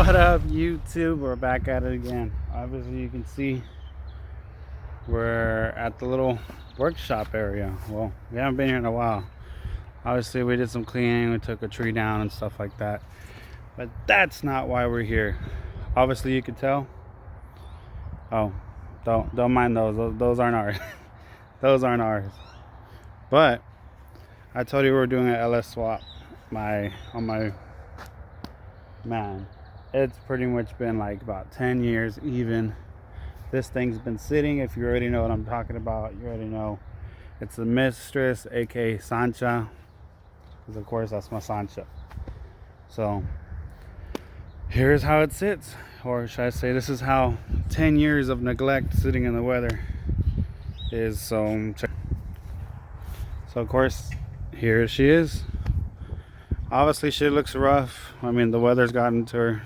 What up, YouTube? We're back at it again. Obviously, you can see we're at the little workshop area. Well, we haven't been here in a while. Obviously, we did some cleaning. We took a tree down and stuff like that. But that's not why we're here. Obviously, you can tell. Oh, don't mind those. Those aren't ours. Those aren't ours. But I told you we were doing an LS swap. On my man. It's pretty much been like about 10 years even. This thing's been sitting. If you already know what I'm talking about, you already know. It's the Mistress, aka Sancha. Because of course that's my Sancha. So here's how it sits. Or should I say, this is how 10 years of neglect sitting in the weather is. So of course, here she is. Obviously she looks rough. I mean, the weather's gotten to her.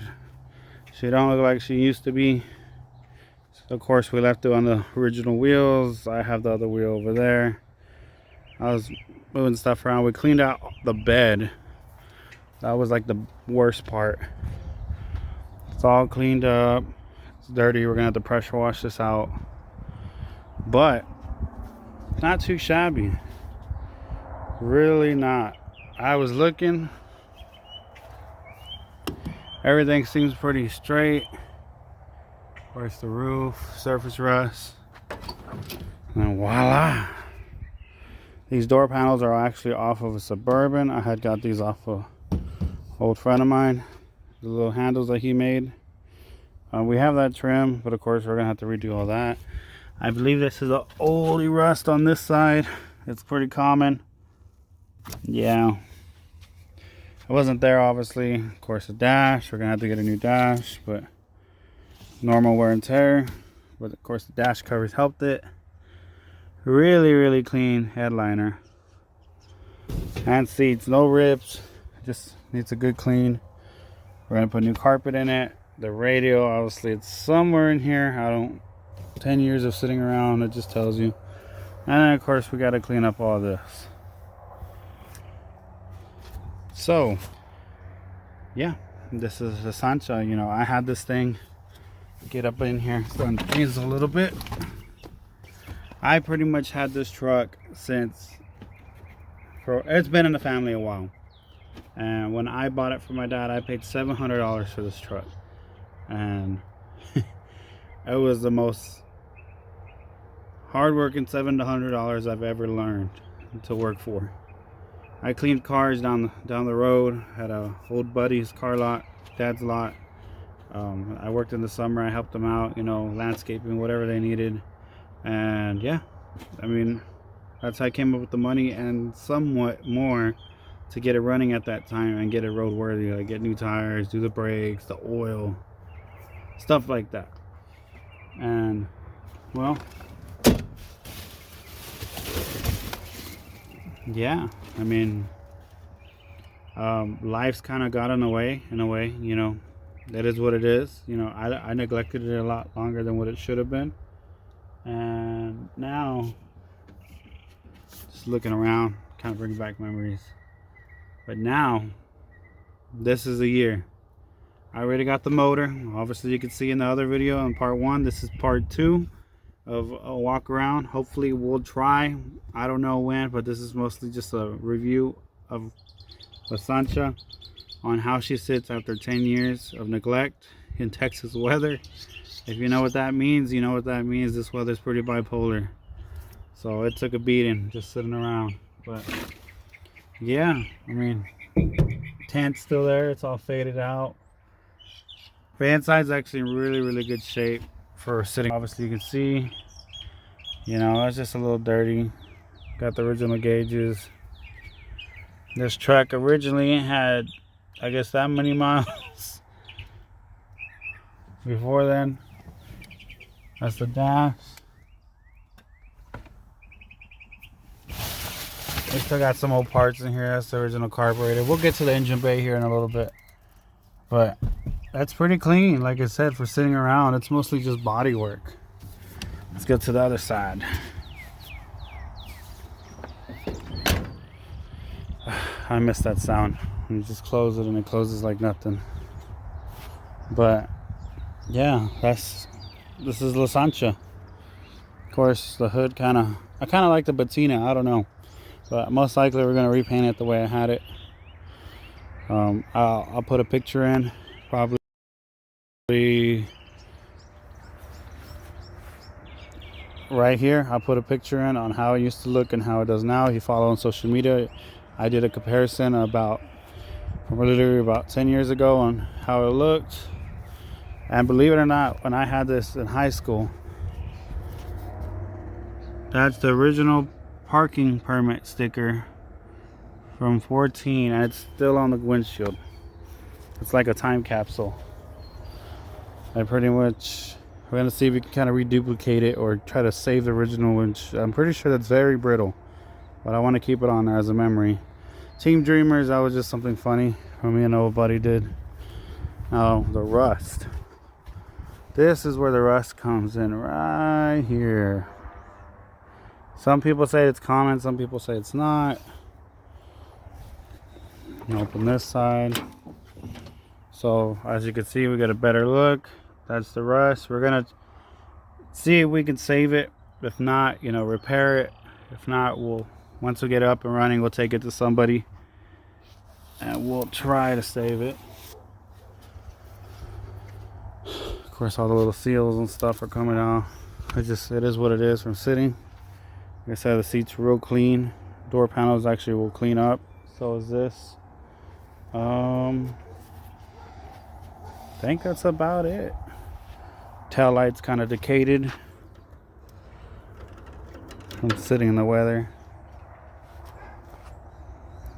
She don't look like she used to be. So of course we left it on the original wheels. I have the other wheel over there. I was moving stuff around. We cleaned out the bed. That was like the worst part. It's all cleaned up. It's dirty. We're gonna have to pressure wash this out. But not too shabby. Really not. I was looking. Everything seems pretty straight. Where's the roof? Surface rust. And voila. These door panels are actually off of a Suburban. I had got these off of an old friend of mine. The little handles that he made. We have that trim, but of course we're gonna have to redo all that. I believe this is an oldie rust on this side. It's pretty common. Yeah, I wasn't there obviously. Of course, the dash, we're gonna have to get a new dash, but normal wear and tear. But of course the dash covers helped it. Really clean headliner and seats, no rips, just needs a good clean. We're gonna put new carpet in it. The radio, obviously it's somewhere in here. 10 years of sitting around, it just tells you. And then of course we got to clean up all this. So yeah, this is the Sancha. You know, I had this thing get up in here, starting to freeze a little bit. I pretty much had this truck since it's been in the family a while. And when I bought it for my dad, I paid $700 for this truck, and it was the most hardworking $700 I've ever learned to work for. I cleaned cars down the road. Had a old buddy's car lot, dad's lot. I worked in the summer. I helped them out, you know, landscaping, whatever they needed. And yeah, I mean, that's how I came up with the money and somewhat more to get it running at that time and get it roadworthy. Like get new tires, do the brakes, the oil, stuff like that. And well, yeah, I mean, life's kind of got in a way, you know. That is what it is. You know, I neglected it a lot longer than what it should have been. And now, just looking around, kind of bringing back memories. But now, this is the year. I already got the motor. Obviously, you can see in the other video on part 1. This is part 2 of a walk around. Hopefully, we'll try. I don't know when, but this is mostly just a review of the Sancha on how she sits after 10 years of neglect in Texas weather. If you know what that means, you know what that means. This weather's pretty bipolar. So it took a beating just sitting around. But yeah, I mean, tent's still there. It's all faded out. The inside's actually in really good shape for sitting. Obviously you can see, you know, it's just a little dirty. Got the original gauges. This truck originally had, I guess, that many miles. Before then, that's the dash. We still got some old parts in here. That's the original carburetor. We'll get to the engine bay here in a little bit. But that's pretty clean. Like I said, for sitting around, it's mostly just body work. Let's go to the other side. I miss that sound. You just close it and it closes like nothing. But yeah, this is La Sancha. Of course, the hood I kind of like the patina. I don't know, but most likely we're gonna repaint it the way I had it. I'll put a picture in, probably right here. I'll put a picture in on how it used to look and how it does now. If you follow on social media, I did a comparison from literally about 10 years ago on how it looked. And believe it or not, when I had this in high school, that's the original parking permit sticker from 14, and it's still on the windshield. It's like a time capsule. I pretty much, we're gonna see if we can kind of reduplicate it or try to save the original, which I'm pretty sure that's very brittle, but I want to keep it on there as a memory. Team Dreamers, that was just something funny for me and an old buddy did. Now the rust. This is where the rust comes in, right here. Some people say it's common, some people say it's not. Open this side. So as you can see, we got a better look. That's the rust. We're gonna see if we can save it. If not, repair it. If not, once we get it up and running, we'll take it to somebody and we'll try to save it. Of course, all the little seals and stuff are coming out. It is what it is from sitting. Like I said, the seat's real clean. Door panels actually will clean up. So is this. I think that's about it. Tail light's kind of decayed from sitting in the weather.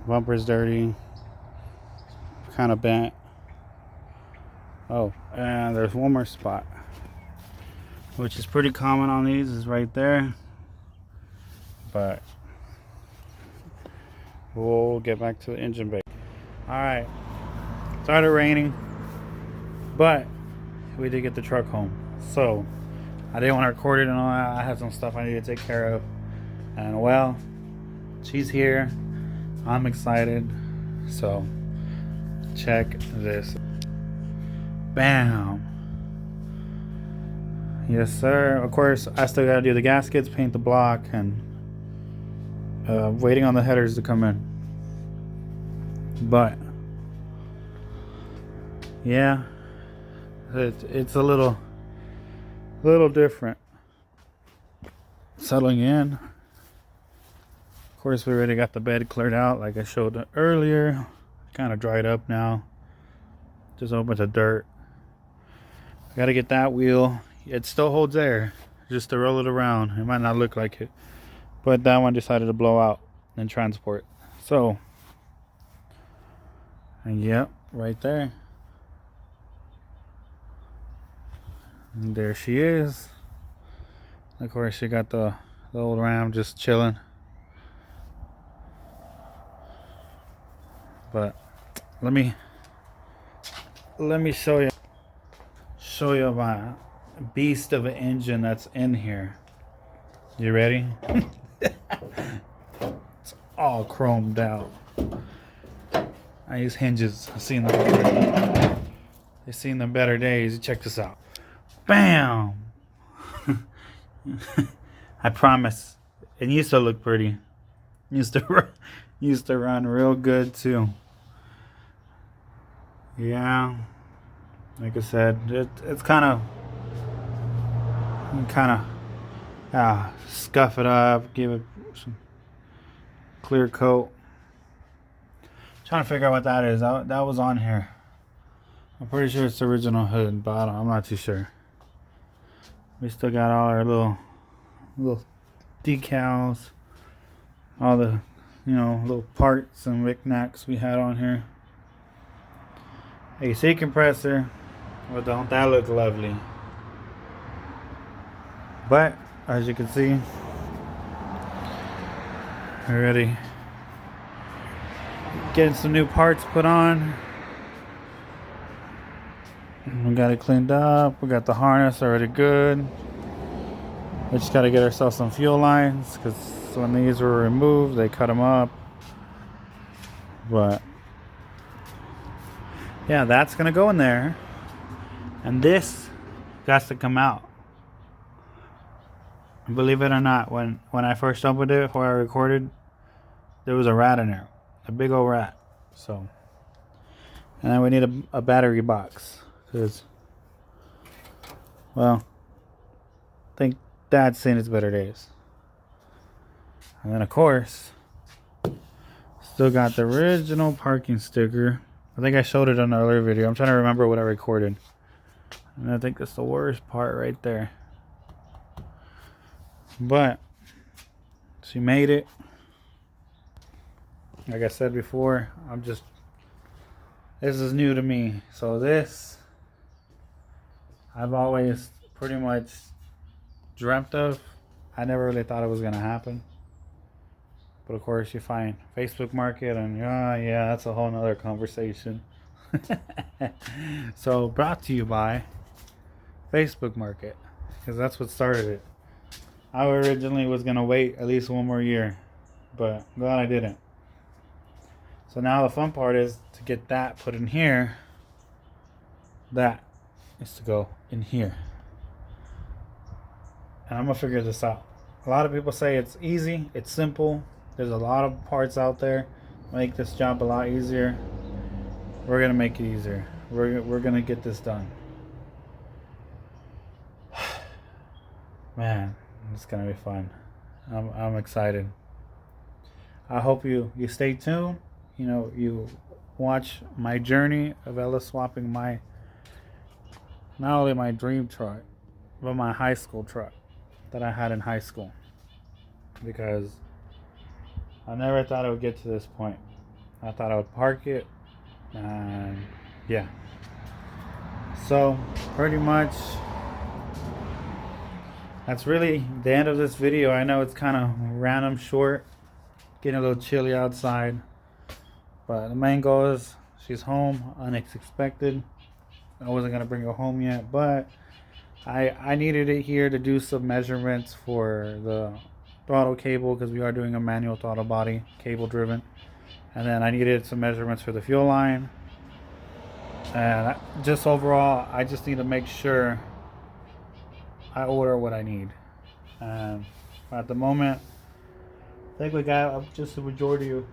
Bumper's dirty, kind of bent. Oh, and there's one more spot, which is pretty common on these, is right there. But we'll get back to the engine bay. Alright, started raining, but we did get the truck home. So I didn't want to record it and all that. I had some stuff I need to take care of. And well, she's here. I'm excited. So check this. Bam. Yes, sir. Of course, I still gotta do the gaskets, paint the block, and waiting on the headers to come in. But yeah, it's a little different settling in. Of course, we already got the bed cleared out like I showed earlier. Kind of dried up now. Just a bunch of dirt. Got to get that wheel. It still holds air, just to roll it around. It might not look like it, but that one decided to blow out and transport. So, and yep, right there. And there she is. Of course, she got the old Ram just chilling. But let me show you my beast of an engine that's in here. You ready? It's all chromed out. I use hinges. I've seen them. They've seen the better days. Check this out. Bam! I promise. It used to look pretty. Used to run real good too. Yeah. Like I said, it's kind of scuff it up, give it some clear coat. Trying to figure out what that is. That was on here. I'm pretty sure it's the original hood and bottom. I'm not too sure. We still got all our little decals, all the little parts and knickknacks we had on here. AC compressor. Well, don't that look lovely? But as you can see, we're ready. Getting some new parts put on. We got it cleaned up. We got the harness already good. We just got to get ourselves some fuel lines, because when these were removed, they cut them up. But yeah, that's gonna go in there. And this got to come out. Believe it or not, when I first opened it, before I recorded, there was a rat in there. A big old rat. So, and then we need a battery box. Because, well, I think Dad's seen its better days. And then, of course, still got the original parking sticker. I think I showed it in an earlier video. I'm trying to remember what I recorded. And I think that's the worst part right there. But she made it. Like I said before, this is new to me. So this, I've always pretty much dreamt of. I never really thought it was going to happen. But of course you find Facebook Market and yeah, that's a whole nother conversation. So brought to you by Facebook Market. Because that's what started it. I originally was going to wait at least one more year, but glad I didn't. So now the fun part is to get that put in here. That is to go in here. And I'm going to figure this out. A lot of people say it's easy, it's simple. There's a lot of parts out there. Make this job a lot easier. We're going to make it easier. We're going to get this done. Man. It's gonna be fun. I'm excited. I hope you stay tuned. You know, you watch my journey of Ella swapping not only my dream truck, but my high school truck that I had in high school. Because I never thought it would get to this point. I thought I would park it, and yeah. So pretty much. That's really the end of this video. I know it's kind of random short. Getting a little chilly outside. But the main goal is she's home unexpected. I wasn't going to bring her home yet. But I needed it here to do some measurements for the throttle cable. Because we are doing a manual throttle body. Cable driven. And then I needed some measurements for the fuel line. And just overall, I just need to make sure I order what I need. At the moment, I think we got just the majority of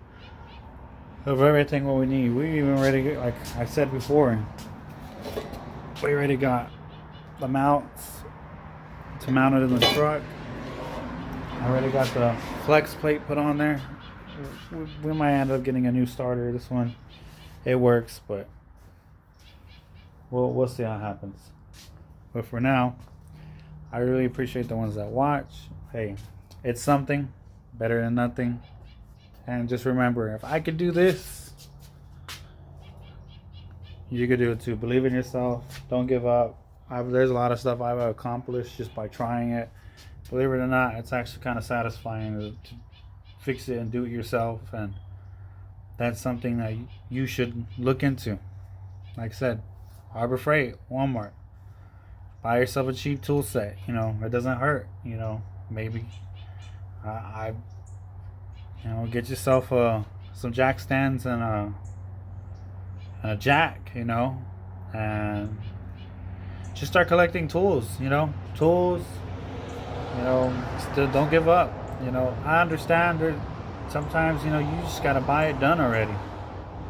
everything what we need. We even already, like I said before, we already got the mounts to mount it in the truck. I already got the flex plate put on there. We might end up getting a new starter. This one, it works, but we'll see how it happens. But for now, I really appreciate the ones that watch. Hey, it's something better than nothing. And just remember, if I could do this, you could do it too. Believe in yourself. Don't give up. There's a lot of stuff I've accomplished just by trying it. Believe it or not, it's actually kind of satisfying to fix it and do it yourself. And that's something that you should look into. Like I said, Harbor Freight, Walmart. Buy yourself a cheap tool set. You know, it doesn't hurt. You know, maybe get yourself some jack stands and a jack. You know, and just start collecting tools. You know, tools. You know, still don't give up. You know, I understand that sometimes you just gotta buy it done already.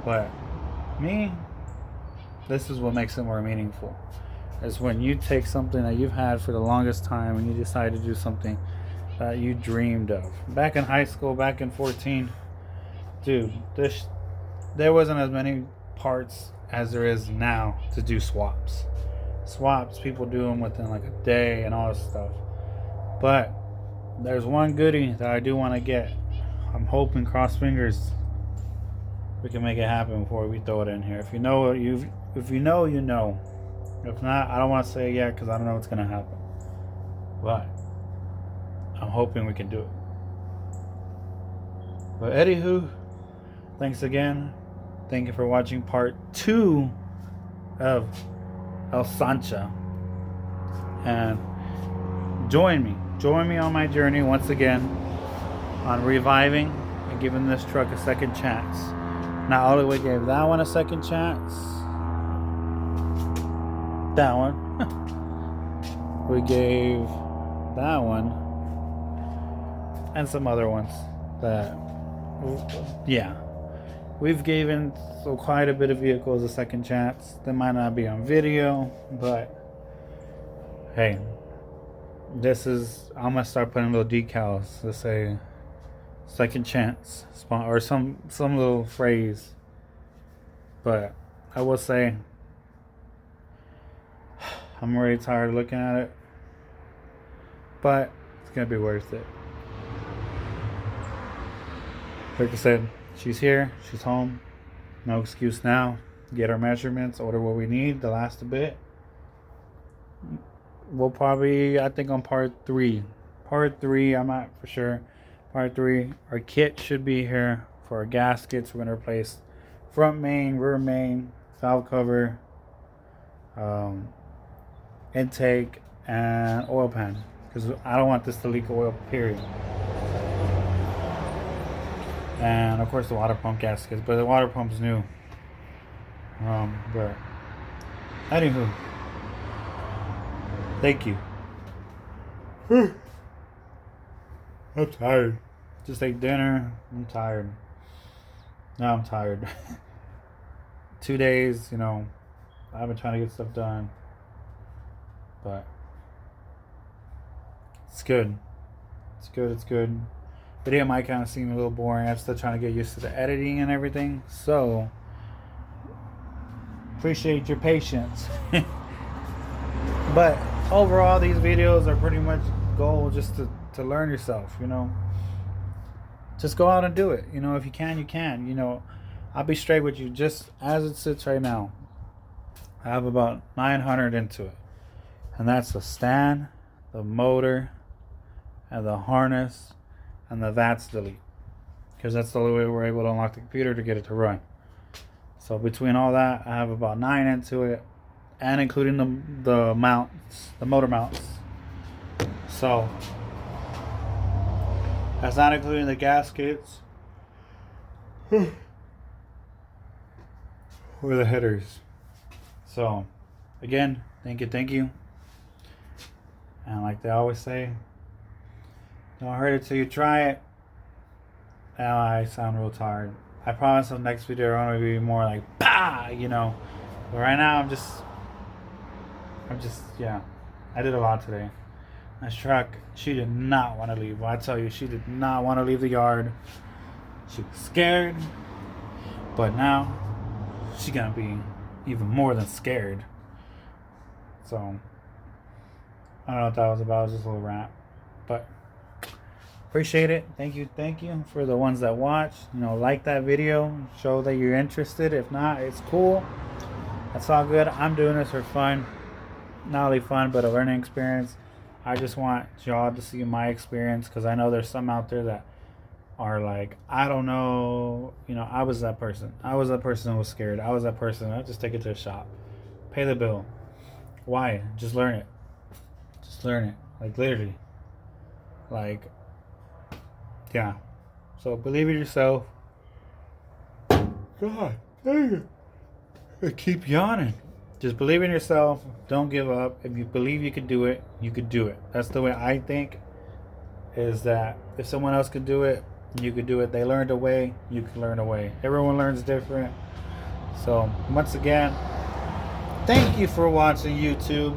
But me, this is what makes it more meaningful. Is when you take something that you've had for the longest time and you decide to do something that you dreamed of. Back in high school, back in 14, dude, there wasn't as many parts as there is now to do swaps. Swaps, people do them within like a day and all this stuff. But there's one goodie that I do want to get. I'm hoping, cross fingers, we can make it happen before we throw it in here. If you know, you know. If not, I don't want to say it yet because I don't know what's going to happen. But I'm hoping we can do it. But anywho, thanks again. Thank you for watching part 2 of El Sancha. And join me on my journey once again on reviving and giving this truck a second chance. Not only we gave that one a second chance, that one. We gave that one and some other ones that, yeah, we've given so quite a bit of vehicles a second chance. They might not be on video, but hey, this is, I'm gonna start putting little decals to say second chance or some little phrase. But I will say I'm already tired of looking at it, but it's gonna be worth it. Like I said, she's here, she's home, no excuse now. Get our measurements, order what we need to last a bit. We'll probably, I think on part 3, I'm not for sure. Part 3, our kit should be here for our gaskets. We're gonna replace front main, rear main, valve cover, intake, and oil pan, because I don't want this to leak oil, period. And of course the water pump gaskets, but the water pump's new. But anywho, thank you. I'm tired. Just ate dinner. I'm tired. Now I'm tired. 2 days, I've been trying to get stuff done. But it's good. It's good. Video might kind of seem a little boring. I'm still trying to get used to the editing and everything. So, appreciate your patience. But overall, these videos are pretty much goal just to learn yourself, Just go out and do it. If you can, you can. I'll be straight with you. Just as it sits right now, I have about 900 into it. And that's the stand, the motor, and the harness, and the VATS delete. Because that's the only way we're able to unlock the computer to get it to run. So between all that, I have about 9 into it. And including the mounts, the motor mounts. So that's not including the gaskets or the headers. So again, thank you. And like they always say, don't hurt it till you try it. Now I sound real tired. I promise the next video I'm gonna be more like bah, But right now I'm just yeah. I did a lot today. My truck, she did not want to leave. Well, I tell you, she did not want to leave the yard. She was scared. But now she's gonna be even more than scared. So I don't know what that was about. It was just a little rant. But appreciate it. Thank you for the ones that watch. Like that video. Show that you're interested. If not, it's cool. That's all good. I'm doing this for fun. Not only fun, but a learning experience. I just want y'all to see my experience, because I know there's some out there that are like, I don't know. I was that person. I was that person who was scared. I was that person. I'll just take it to a shop. Pay the bill. Why? Just learn it. Like literally. Like, yeah. So believe in yourself. God dang it. I keep yawning. Just believe in yourself. Don't give up. If you believe you could do it, you could do it. That's the way I think. Is that if someone else could do it, you could do it. They learned a way, you can learn a way. Everyone learns different. So once again, thank you for watching YouTube.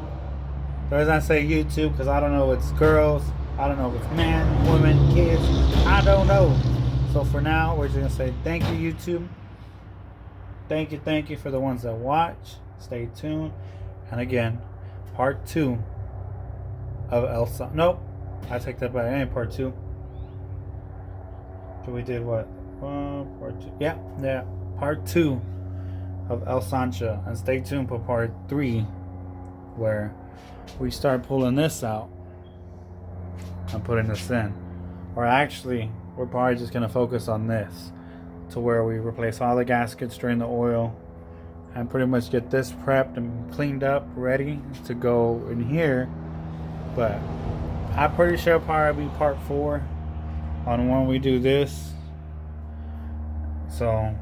The reason I say YouTube, because I don't know if it's girls, I don't know if it's men, women, kids, I don't know. So for now, we're just going to say thank you, YouTube. Thank you for the ones that watch. Stay tuned. And again, part 2 of Elsa. Nope, I take that back. It ain't part 2. So we did what? Part 2. Yeah, part 2 of El Sancha. And stay tuned for part 3, where we start pulling this out and putting this in. Or actually, we're probably just going to focus on this, to where we replace all the gaskets, drain the oil, and pretty much get this prepped and cleaned up, ready to go in here. But I'm pretty sure probably be part 4 on when we do this. So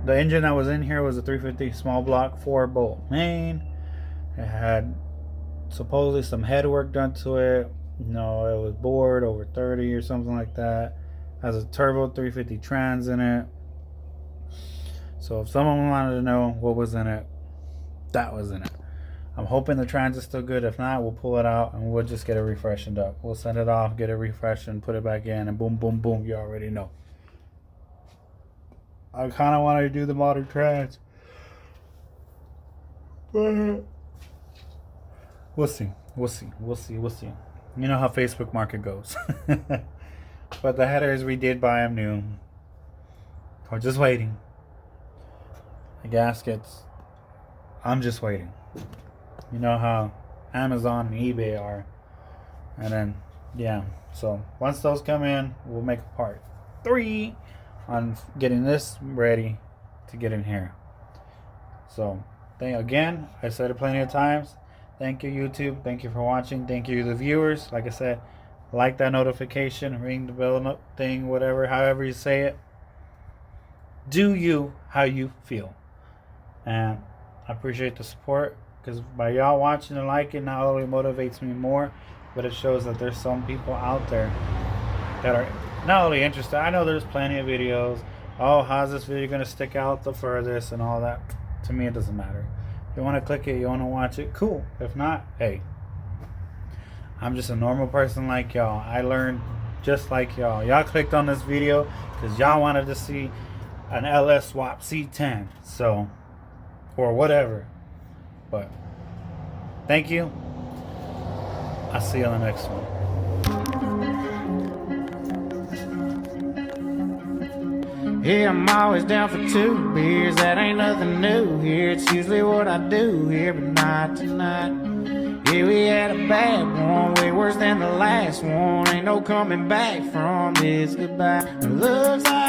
the engine that was in here was a 350 small block 4-bolt main. It had supposedly some head work done to it. You know, it was bored over 30 or something like that. Has a turbo 350 trans in it. So if someone wanted to know what was in it, that was in it. I'm hoping the trans is still good. If not, we'll pull it out and we'll just get it refreshened up. We'll send it off, get it refreshed, and put it back in, and boom, boom, boom. You already know. I kind of want to do the modern trans. We'll see. We'll see. We'll see. We'll see. You know how Facebook market goes. But the headers, we did buy them new. We're just waiting. The gaskets, I'm just waiting. You know how Amazon and eBay are. And then, yeah. So once those come in, we'll make a part 3 on getting this ready to get in here. So, again, I said it plenty of times. Thank you, YouTube. Thank you for watching. Thank you, the viewers. Like I said, like that notification, ring the bell thing, whatever, however you say it. Do you how you feel. And I appreciate the support, because by y'all watching and liking, not only motivates me more, but it shows that there's some people out there that are not only interested. I know there's plenty of videos. Oh, how's this video going to stick out the furthest and all that. To me, it doesn't matter. If you want to click it, you want to watch it, cool. If not, hey. I'm just a normal person like y'all. I learned just like y'all. Y'all clicked on this video because y'all wanted to see an LS swap C10. So, or whatever. But, thank you. I'll see you on the next one. Yeah, I'm always down for 2 beers. That ain't nothing new here. It's usually what I do here, but not tonight. Yeah, we had a bad one, way worse than the last one. Ain't no coming back from this goodbye. It looks like